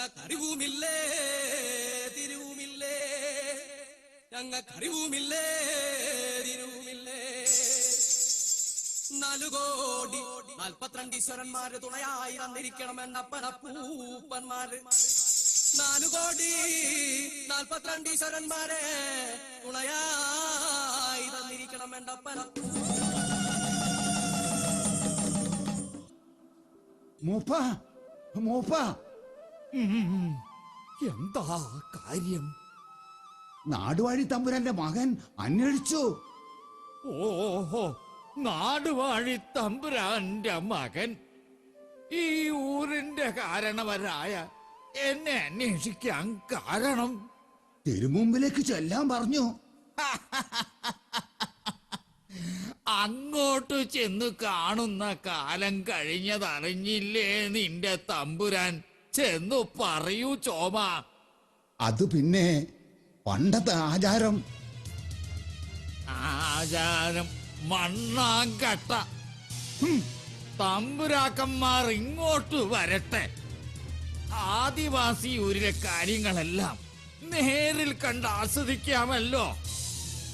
ഞങ്ങൾക്കറിവുമില്ലേ തിരുവുമില്ലേ, ഞങ്ങൾക്കറിവുമില്ലേ തിരുവുമില്ലേ. 4 കോടി 42 ഈശ്വരന്മാര് തുണയായി തന്നിരിക്കണമെന്നപ്പനപ്പൂപ്പന്മാര്. 4 കോടി 42 ഈശ്വരന്മാരെ തുണയായി തന്നിരിക്കണമെന്നപ്പനപ്പൂ. മൂപ്പ മൂപ്പ, എന്താ കാര്യം? നാടുവാഴി തമ്പുരാന്റെ മകൻ അന്വേഷിച്ചു. ഓഹോ, നാടുവാഴി തമ്പുരാന്റെ മകൻ ഈ ഊരിന്റെ കാരണവരായ എന്നെ അന്വേഷിക്കാൻ കാരണം? തിരുമുമ്പിലേക്ക് ചെല്ലാൻ പറഞ്ഞു. അങ്ങോട്ട് ചെന്ന് കാണുന്ന കാലം കഴിഞ്ഞതറിഞ്ഞില്ലേ നിന്റെ തമ്പുരാൻ? ചെന്നു പറയൂ ചോമ. അത് പിന്നെ പണ്ടത്തെ ആചാരം. ആചാരം മണ്ണാങ്കട്ട. തമ്പുരാക്കന്മാർ ഇങ്ങോട്ട് വരട്ടെ. ആദിവാസി ഊരിലെ കാര്യങ്ങളെല്ലാം നേരിൽ കണ്ട് ആസ്വദിക്കാമല്ലോ.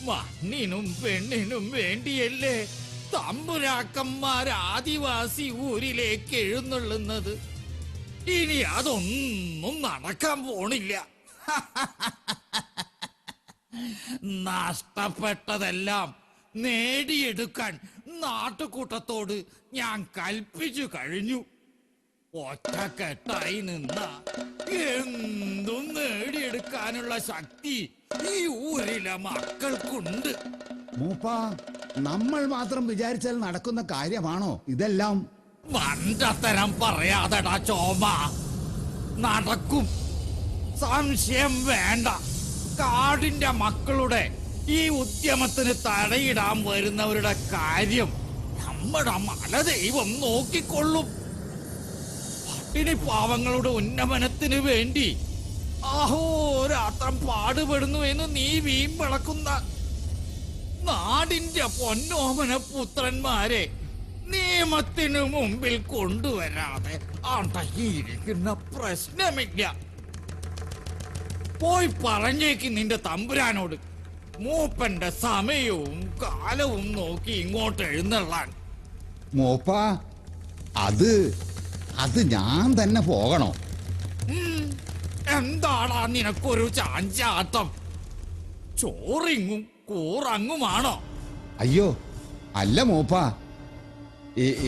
മണ്ണിനും പെണ്ണിനും വേണ്ടിയല്ലേ തമ്പുരാക്കന്മാർ ആദിവാസി ഊരിലേക്ക് എഴുന്നള്ളുന്നത്. ഇനി അതൊന്നും നടക്കാൻ പോണില്ല. നഷ്ടപ്പെട്ടതെല്ലാം നേടിയെടുക്കാൻ നാട്ടുകൂട്ടത്തോട് ഞാൻ കൽപ്പിച്ചു കഴിഞ്ഞു. ഒറ്റക്കെട്ടായി നിന്ന എന്തും നേടിയെടുക്കാനുള്ള ശക്തി ഈ ഊരിലെ മക്കൾക്കുണ്ട്. മൂപ്പ, നമ്മൾ മാത്രം വിചാരിച്ചാൽ നടക്കുന്ന കാര്യമാണോ ഇതെല്ലാം? മണ്ടത്തരം പറയാതെടാ ചോമ. നടക്കും, സംശയം വേണ്ട. കാടിന്റെ മക്കളുടെ ഈ ഉദ്യമത്തിന് തടയിടാൻ വരുന്നവരുടെ കാര്യം നമ്മുടെ മലദൈവം നോക്കിക്കൊള്ളും. പട്ടിണി പാവങ്ങളുടെ ഉന്നമനത്തിന് വേണ്ടി അഹോരാത്രം പാടുപെടുന്നു എന്ന് നീ വീമ്പിളക്കുന്ന നാടിന്റെ പൊന്നോമന പുത്രന്മാരെ നിയമത്തിനു മുമ്പിൽ കൊണ്ടുവരാതെ അടങ്ങിയിരിക്കുന്ന പ്രശ്നമില്ല. പോയി പറഞ്ഞേക്ക് നിന്റെ തമ്പുരാനോട് മൂപ്പന്റെ സമയവും കാലവും നോക്കി ഇങ്ങോട്ട് എഴുന്നള്ളാൻ. മൂപ്പ, അത് ഞാൻ തന്നെ പോകണോ? എന്താടാ നിനക്കൊരു ചാഞ്ചാട്ടം? ചോറിങ്ങും കൂറങ്ങുമാണോ? അയ്യോ അല്ല മൂപ്പ,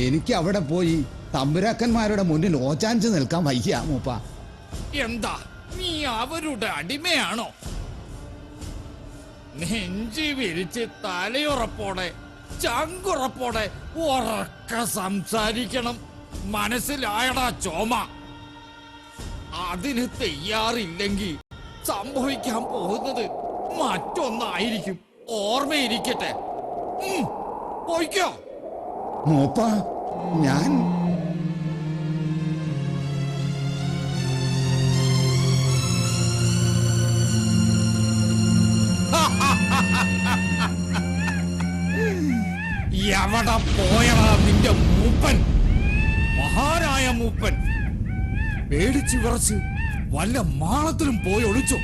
എനിക്ക് അവിടെ പോയി തമ്പുരാക്കന്മാരുടെ മുന്നിൽ ഓച്ചാഞ്ചു നിൽക്കാൻ വയ്യ മൂപ്പ. എന്താ നീ അവരുടെ അടിമയാണോ? നെഞ്ചി വിരിച്ച് തലയുറപ്പോടെ ചങ്കുറപ്പോടെ ഉറക്ക സംസാരിക്കണം. മനസ്സിലായടാ ചോമ? അതിന് തയ്യാറില്ലെങ്കിൽ സംഭവിക്കാൻ പോകുന്നത് മറ്റൊന്നായിരിക്കും. ഓർമ്മയിരിക്കട്ടെ. പോയിക്കോ മൂപ്പ. ഞാൻ എവിടെ പോയടാ നിന്റെ മൂപ്പൻ? മഹാനായ മൂപ്പൻ പേടിച്ചു വിറച്ച് വല്ല മാളത്തിലും പോയി ഒളിച്ചോ?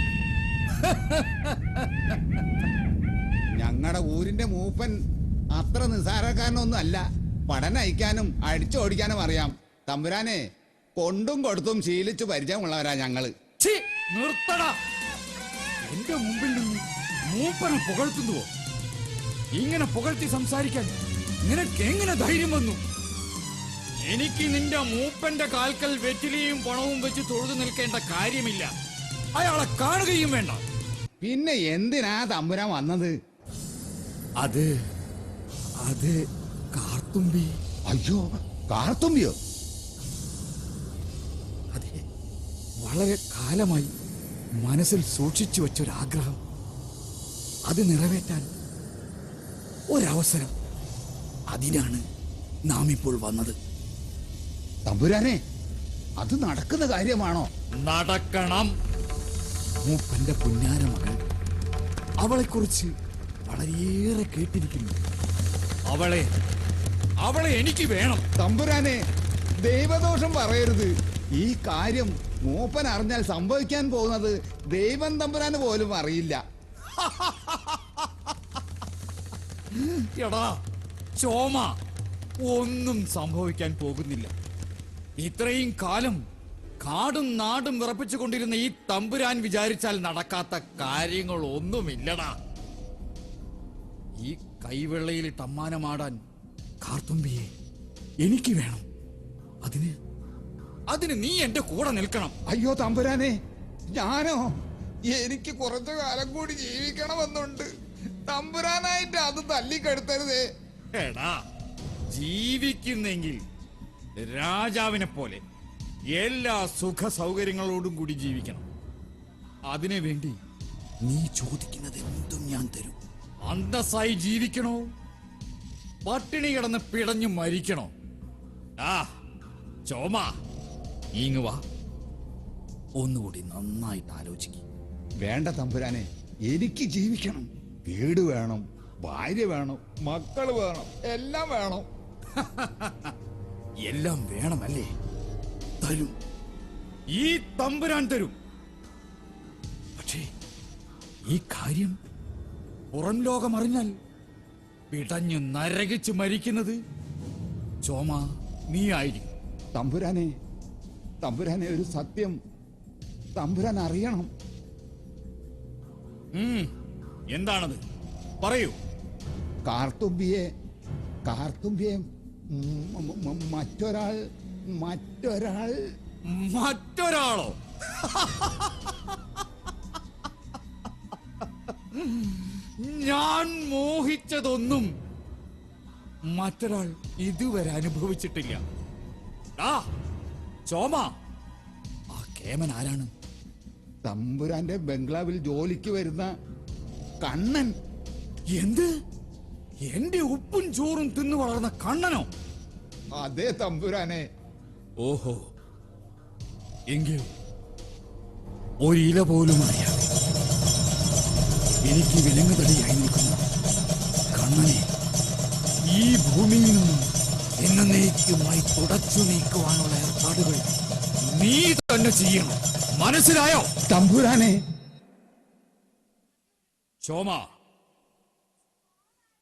ഞങ്ങളുടെ ഊരിന്റെ മൂപ്പൻ അത്ര നിസ്സാരക്കാരനൊന്നും അല്ല. പഠനം അയക്കാനും അടിച്ചോടിക്കാനും അറിയാം. തമ്പുരാനെ കൊണ്ടും കൊടുത്തും ശീലിച്ചു പരിചയമുള്ളവരാ ഞങ്ങള്. നിർത്തടാ. എന്റെ മുമ്പിൽ നിന്ന് മൂപ്പനെ പുകഴ്ത്തുന്നുവോ? ഇങ്ങനെ പുകഴ്ത്തി സംസാരിക്കാൻ നിനക്ക് എങ്ങനെ ധൈര്യം വന്നു? എനിക്ക് നിന്റെ മൂപ്പന്റെ കാൽക്കൽ വെറ്റിലയും പണവും വെച്ച് തൊഴുതു നിൽക്കേണ്ട കാര്യമില്ല. അയാളെ കാണുകയും വേണ്ട. പിന്നെ എന്തിനാ തമ്പുരാൻ വന്നത്? അത് കാർത്തുമ്പി. അയ്യോ, കാർത്തുമ്പിയോ? അതെ, വളരെ കാലമായി മനസ്സിൽ സൂക്ഷിച്ചു വെച്ചൊരാഗ്രഹം. അത് നിറവേറ്റാൻ ഒരവസരം. അതിനാണ് നാം ഇപ്പോൾ വന്നത്. തമ്പുരാനെ, അത് നടക്കുന്ന കാര്യമാണോ? നടക്കണം. മൂപ്പന്റെ പുന്നാര മകൾ, അവളെക്കുറിച്ച് വളരെയേറെ കേട്ടിരിക്കുന്നു. അവളെ എനിക്ക് വേണം. തമ്പുരാനെ, ദൈവദോഷം പറയരുത്. ഈ കാര്യം മൂപ്പൻ അറിഞ്ഞാൽ സംഭവിക്കാൻ പോകുന്നത് ദൈവം തമ്പുരാന് പോലും അറിയില്ല. എടാ ചോമ, ഒന്നും സംഭവിക്കാൻ പോകുന്നില്ല. ഇത്രയും കാലം കാടും നാടും വിറപ്പിച്ചുകൊണ്ടിരുന്ന ഈ തമ്പുരാൻ വിചാരിച്ചാൽ നടക്കാത്ത കാര്യങ്ങൾ ഒന്നുമില്ലടാ. ഈ കൈവെള്ളയിലിട്ട് അമ്മാനമാടാൻ കാർത്തുമ്പിയെ എനിക്ക് വേണം. അതിന് നീ എന്റെ കൂടെ നിൽക്കണം. അയ്യോ തമ്പുരാനെ, ഞാനോ? എനിക്ക് കുറച്ചു കാലം കൂടി ജീവിക്കണമെന്നുണ്ട്. തമ്പുരാനായിട്ട് അത് തല്ലിക്കെടുത്തരുതേ. എടാ, ജീവിക്കുന്നെങ്കിൽ രാജാവിനെ പോലെ എല്ലാ സുഖ സൗകര്യങ്ങളോടും കൂടി ജീവിക്കണം. അതിനു വേണ്ടി നീ ചോദിക്കുന്നത് എന്തും ഞാൻ തരും. അന്തസ്സായി ജീവിക്കണോ, പട്ടിണി കിടന്ന് പിടഞ്ഞു മരിക്കണോ? ആ ചോമ, ഇങ്ങ് വാ, ഒന്നുകൂടി നന്നായിട്ട് ആലോചിക്കും. വേണ്ട തമ്പുരാനെ, എനിക്ക് ജീവിക്കണം. വീട് വേണം, ഭാര്യ വേണം, മക്കള് വേണം, എല്ലാം വേണം. എല്ലാം വേണമല്ലേ? തരും, ഈ തമ്പുരാൻ തരും. പക്ഷേ ഈ കാര്യം പുറം ലോകം അറിഞ്ഞാൽ പിടഞ്ഞു നരകിച്ച് മരിക്കുന്നത് ചോമ നീ ആയിരിക്കും. തമ്പുരാനെ, തമ്പുരാനെ, ഒരു സത്യം തമ്പുരാൻ അറിയണം. എന്താണത്? പറയൂ. കാർത്തുമ്പിയെ മറ്റൊരാളോ? ഞാൻ മോഹിച്ചതൊന്നും മറ്റൊരാൾ ഇതുവരെ അനുഭവിച്ചിട്ടില്ല. ചോമ, ആ കേമൻ ആരാണ്? തമ്പുരാന്റെ ബംഗ്ലാവിൽ ജോലിക്ക് വരുന്ന കണ്ണൻ. എന്ത്? എന്റെ ഉപ്പും ചോറും തിന്നു വളർന്ന കണ്ണനോ? അതെ തമ്പുരാനെ. ഓഹോ, എങ്കിൽ ഒരില പോലും അറിയാതെ എനിക്ക് വിലങ്ങുതടിയായി നിൽക്കുന്ന കണ്ണനെ ഈ ഭൂമിയിൽ നിന്നും എന്നേക്കുമായി തുടച്ചു നീക്കുവാനുള്ള ഏർപ്പാടുകൾ നീ തന്നെ ചെയ്യണം. മനസ്സിലായോ? തമ്പുരാനെ. ചോമ,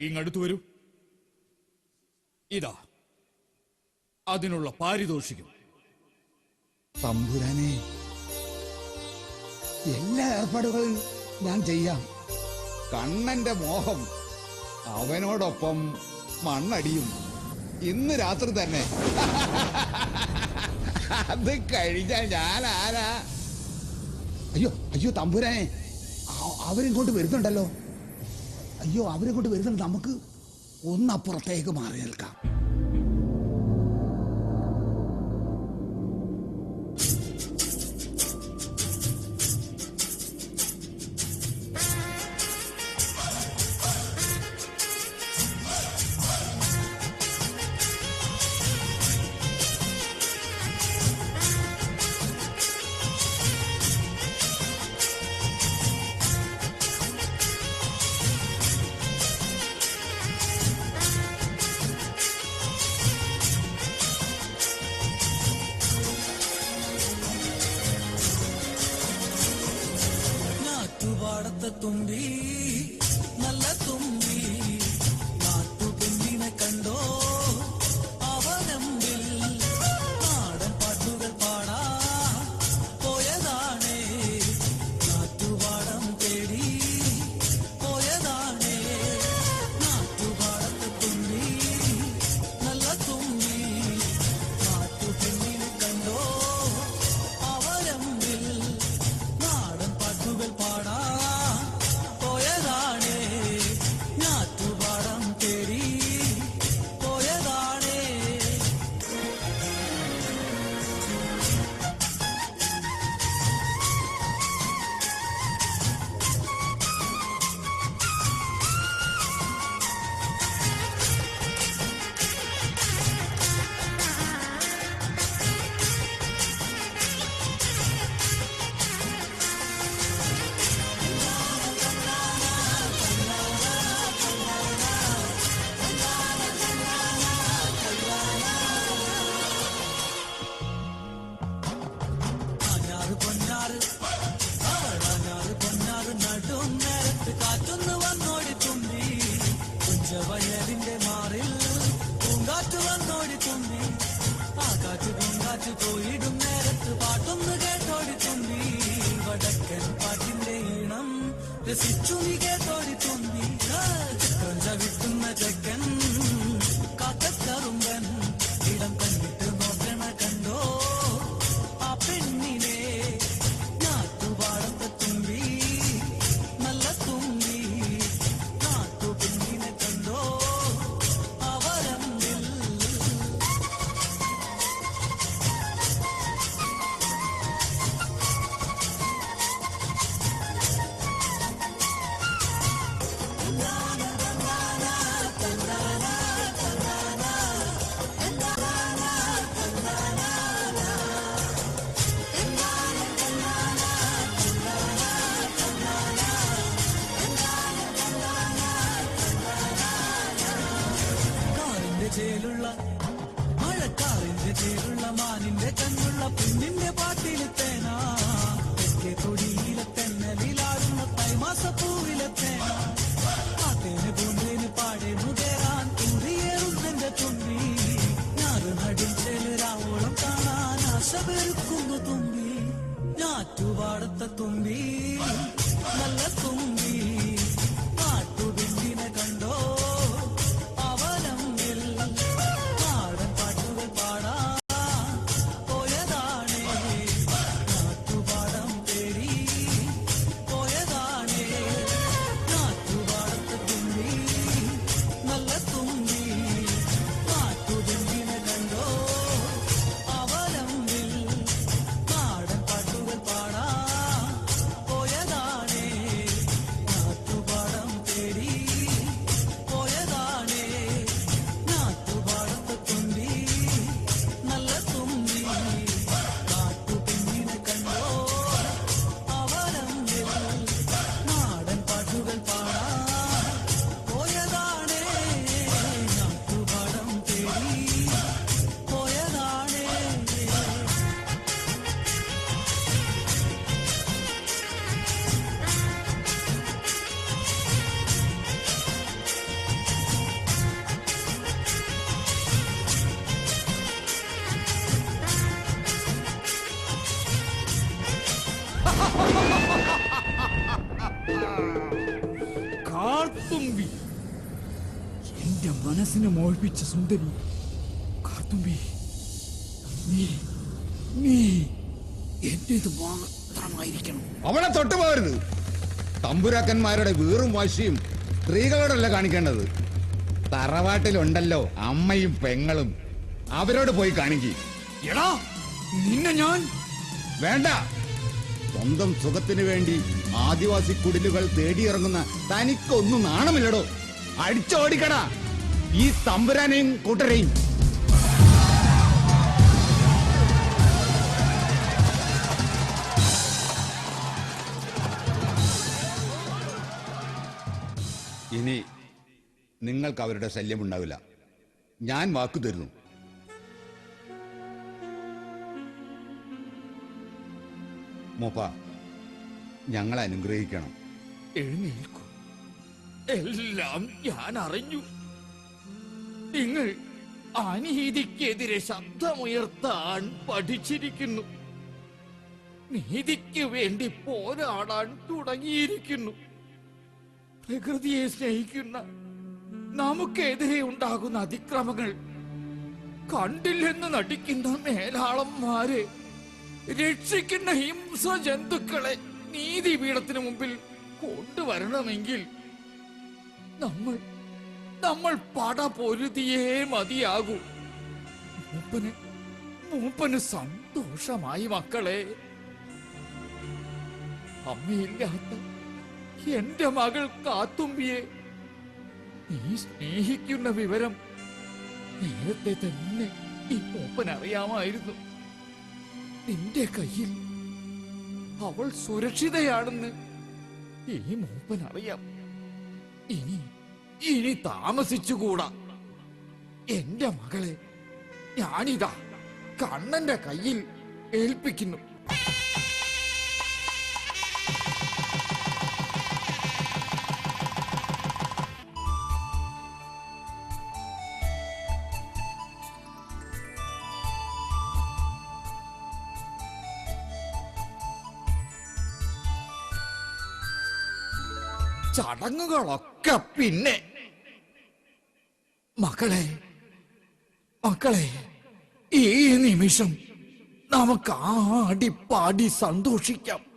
ഇങ്ങടുത്തു വരൂ. ഇതാ അതിനുള്ള പാരിതോഷികം. തമ്പുരാനെ, എല്ലാ ഏർപ്പാടുകളും ഞാൻ ചെയ്യാം. കണ്ണന്റെ മോഹം, അവനോടൊപ്പം മണ്ണടിയും ഇന്ന് രാത്രി തന്നെ. അത് കഴിഞ്ഞാൽ ഞാൻ ആരാ? അയ്യോ അയ്യോ തമ്പുരാനെ, അവരിങ്ങോട്ട് വരുന്നുണ്ടല്ലോ. അയ്യോ, അവരിങ്ങോട്ട് വരുന്നുണ്ട്. നമുക്ക് ഒന്നപ്പുറത്തേക്ക് മാറി നിൽക്കാം. തുമ്പി, നല്ല തുമ്പി, നാട്ടുപെണ്ണിനെ കണ്ടോ അവനമ്പിൽ? നാടൻ പാട്ടുകൾ പാടാ പോയതാണേ, നാട്ടുപാടം തേടി പോയതാണേ. നാട്ടുപാടത്തെ തുമ്പി, നല്ല തുമ്പി, നാട്ടുപെണ്ണിനെ കണ്ടോ അവനമ്പിൽ? നാടൻ പാട്ടുകൾ പാടാ പോയ തിരിച്ചു പോയിടും നേരത്ത് പാട്ടൊന്ന് കേട്ടോടി തുമ്പി വടക്കൻ പാട്ടിന്റെ ഈണം രസിച്ചു നീ കേട്ടോടി തുമ്പി ചിത്രം ചവിട്ടുന്ന ചെക്കൻ കാക്കക്കറുമ്പൻ ഇടം കണ്ടിട്ട് നോക്കണ കണ്ടോ ആ പെണ്ണിനെ നാട്ടുപാടത്തെ തുമ്പി നല്ല തുമ്പി നാട്ടു പെണ്ണിനെ കണ്ടോ അവരമ്പിൽ കാറിന്റെ ചേലുള്ള മഴക്കാറിന്റെ ചേലുള്ള മാനിന്റെ കണ്ണുള്ള പെണ്ണിന്റെ പാട്ടിലെ തേന തെക്കേ തൊടിയിലെ തെന്നലിലാടുന്ന തൈമാസപ്പൂവിലെ തേന ആ തേന് പൂന്തേന് പാടെ മുതേറാൻ തുറിയേറുന്നെന്റെ തുമ്പി ഞാറ് നടും ചേലരാവോളം കാണാൻ ആശ പെരുക്കുന്നു തുമ്പി ഞാറ്റുപാടത്തെ തുമ്പി നല്ല തുമ്പി നാട്ടുപിണ്ടിനെ കണ്ടോ അവലമ്പിൽ നാടൻ പാട്ടുകൾ പാടാ പോയതാണേ നാട്ടുപാടം തേടി പോയതാണേ നാട്ടുപാടത്തെ തുമ്പി നല്ല തുമ്പി നാട്ടുപിണ്ടിനെ കണ്ടോ അവലമ്പിൽ നാടൻ പാട്ടുകൾ പാടാ പോയതാണേ നാട്ടുപാടം തേടി പോയതാണേ നാട്ടുപാടത്തെ തുമ്പി നല്ല തുമ്പി നാട്ടുപിന്നിനെ കണ്ടോ അവലമ്പിൽ നാടൻ പാട്ടുകൾ പാടാ പോയതാണേ നാട്ടുപാടം തേടി പോയതാണേ കാർത്തുമ്പി, എന്റെ മനസ്സിനെ മോഹിപ്പിച്ച സുന്ദരി കാർത്തുമ്പി, നീ നീ എന്റേത് മാത്രമായിരിക്കണം. അവളെ തൊട്ടു പോകരുത്. തമ്പുരാക്കന്മാരുടെ വീറും വാശിയും സ്ത്രീകളോടല്ല കാണിക്കേണ്ടത്. തറവാട്ടിലുണ്ടല്ലോ അമ്മയും പെങ്ങളും, അവരോട് പോയി കാണിക്കും. എടാ, നിന്നെ ഞാൻ വേണ്ട. സ്വന്തം സുഖത്തിനു വേണ്ടി ആദിവാസി കുടിലുകൾ തേടിയിറങ്ങുന്ന തനിക്കൊന്നും നാണമില്ലടോ. അടിച്ചോടിക്കടാ ഈ തമ്പുരാനെയും കൂട്ടരെയും. ഇനി നിങ്ങൾക്ക് അവരുടെ ശല്യം ഉണ്ടാവില്ല. ഞാൻ വാക്കു തരുന്നു. മൂപ്പ, ഞങ്ങളെ അനുഗ്രഹിക്കണം. എഴുന്നേൽക്കൂ. എല്ലാം ഞാൻ അറിഞ്ഞു. നിങ്ങൾ അനീതിക്കെതിരെ ശബ്ദമുയർത്താൻ പഠിച്ചിരിക്കുന്നു. നീതിക്ക് വേണ്ടി പോരാടാൻ തുടങ്ങിയിരിക്കുന്നു. പ്രകൃതിയെ സ്നേഹിക്കുന്ന നമുക്കെതിരെ ഉണ്ടാകുന്ന അതിക്രമങ്ങൾ കണ്ടില്ലെന്ന് നടിക്കുന്ന മേലാളന്മാരെ, രക്ഷിക്കുന്ന ഹിംസ ജന്തുക്കളെ നീതിപീഠത്തിന് മുമ്പിൽ കൊണ്ടുവരണമെങ്കിൽ നമ്മൾ പട പൊരുതിയേ മതിയാകൂ. മൂപ്പന് സന്തോഷമായി മക്കളെ. അമ്മയില്ലാത്ത എന്റെ മകൾ കാത്തുമ്പിയെ നീ സ്നേഹിക്കുന്ന വിവരം നേരത്തെ തന്നെ ഈ മൂപ്പൻ അറിയാമായിരുന്നു. നിന്റെ കയ്യിൽ അവൾ സുരക്ഷിതയാണെന്ന് ഈ മൂപ്പൻ അറിയാം. ഇനി താമസിച്ചുകൂടാ. എന്റെ മകളെ ഞാനിതാ കണ്ണന്റെ കയ്യിൽ ഏൽപ്പിക്കുന്നു. ചടങ്ങുകളൊക്കെ പിന്നെ. മക്കളെ മക്കളെ, ഈ നിമിഷം നമുക്ക് ആടിപ്പാടി സന്തോഷിക്കാം.